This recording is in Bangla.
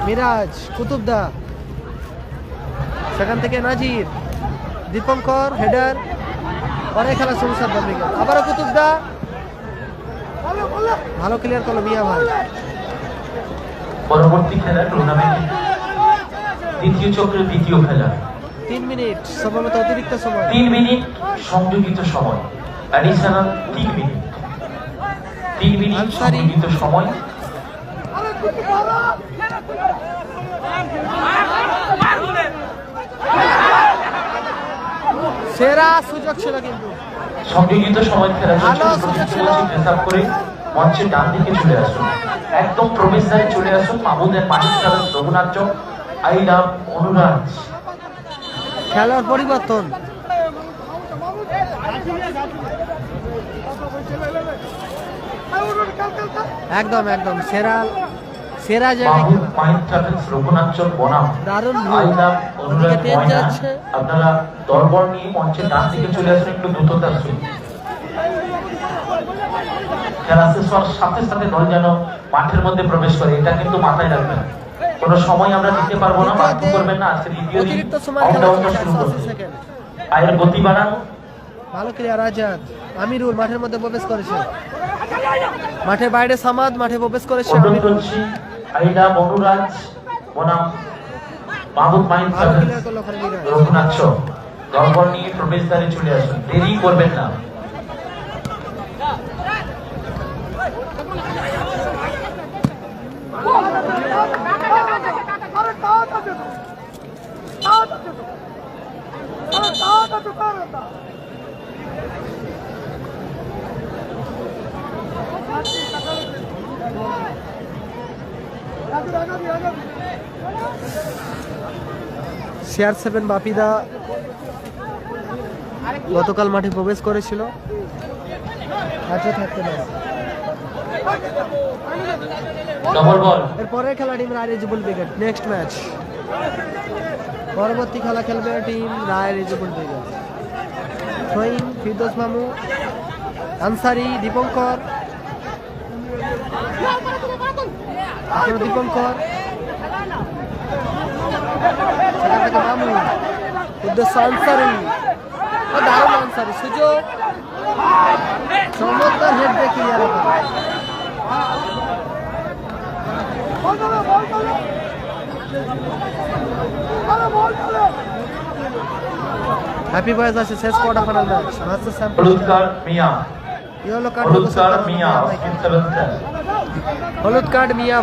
মিরাজ, কুতুবদা, সেখান থেকে নাজির, দীপঙ্কর, হেডার, পরে খেলা শুরু সাদ্দাম ব্রিগেড, আবারও কুতুবদা, ভালো ক্লিয়ার করলো মিয়া ভাই। পরবর্তী খেলা টুর্নামেন্ট দ্বিতীয় চক্রের দ্বিতীয় খেলা 3 মিনিট সম্ভবত অতিরিক্ত সময়, 3 মিনিট সংযোজিত সময়, অ্যাডিশনাল 3 মিনিট, 3 মিনিট সংযোজিত সময়। সেরা সুযোগ ছিল কিন্তু সংযোজিত সময় খেলা ভালো সুযোগ ছিল। ড্রেস করে মঞ্চের ডান দিকে চলে আসুন, একদম প্রবেশদ্বারে চলে আসুন। মাহমুদের মানিক সাহেব, রঘুনাথ, আই লাভ অনুরাজ। খেলার পরিবর্তন, একদম একদম সেরা সেরা জায়গায় মাহমুদ মাইন্ড ট্রাভেলস, রঘুনাথ বনাম দারুণ আই লাভ অনুরাজ তেজ ময়না। যাচ্ছে। আপনারা দরবার নিয়ে মঞ্চের ডান দিকে চলে আসুন, একটু দ্রুততা আসুন। খেলা শেষ হওয়ার সাথে সাথে দল যেন মাঠের মধ্যে প্রবেশ করে, এটা কিন্তু মাথায় রাখবেন। কোনো সময় আমরা দিতে পারবো না, বাধ্য করবেন না। আজকে দ্বিতীয় দিন অতিরিক্ত সময় খেলা কাউন্টডাউনটা চলছে, শুরু 80 করুন। সেকেন্ড। পায়ের গতি বাড়ান। ভালো ক্লিয়ার আজাদ, আমিরুল মাঠের মধ্যে প্রবেশ করেছে, মাঠের বাইরে সামাদ, মাঠে প্রবেশ করেছে অনুরোধ আমিরুল। করছি আই লাভ অনুরাজ বনাম মাহমুদ মাইন্ড ভালো ট্রাভেলস, ক্লিয়ার করলো ওখানে মিরাজ। রঘুনাথ দলবল নিয়ে প্রবেশদ্বারে চলে আসুন, দেরি করবেন না। CR7 বাপিদা গতকাল মাঠে প্রবেশ করেছিল, আজও থাকতে পারে। ডবল বল। এরপরে খেলা টিম রায় রিজবুল ব্রিগেড, নেক্সট ম্যাচ। পরবর্তী খেলা খেলবে টিম রায় রিজবুল ব্রিগেড। থ্রোইং ফিরদৌস মামু, আনসারি, দীপঙ্কর, দীপঙ্কর, সেখান থেকে মামু, উদ্দেশ্য আনসারি, দারুণ আনসারি, সুযোগ, চমৎকার হেড দিয়ে ক্লিয়ার হবে। হ্যাপি বয়েজ আছে শেষ quarter final match versus sample. হলুদ কার্ড মিয়া, ইয়েলো কার্ড হলুদ কার্ড মিয়া, অস্কিন সেভেন্থ। হলুদ কার্ড মিয়া।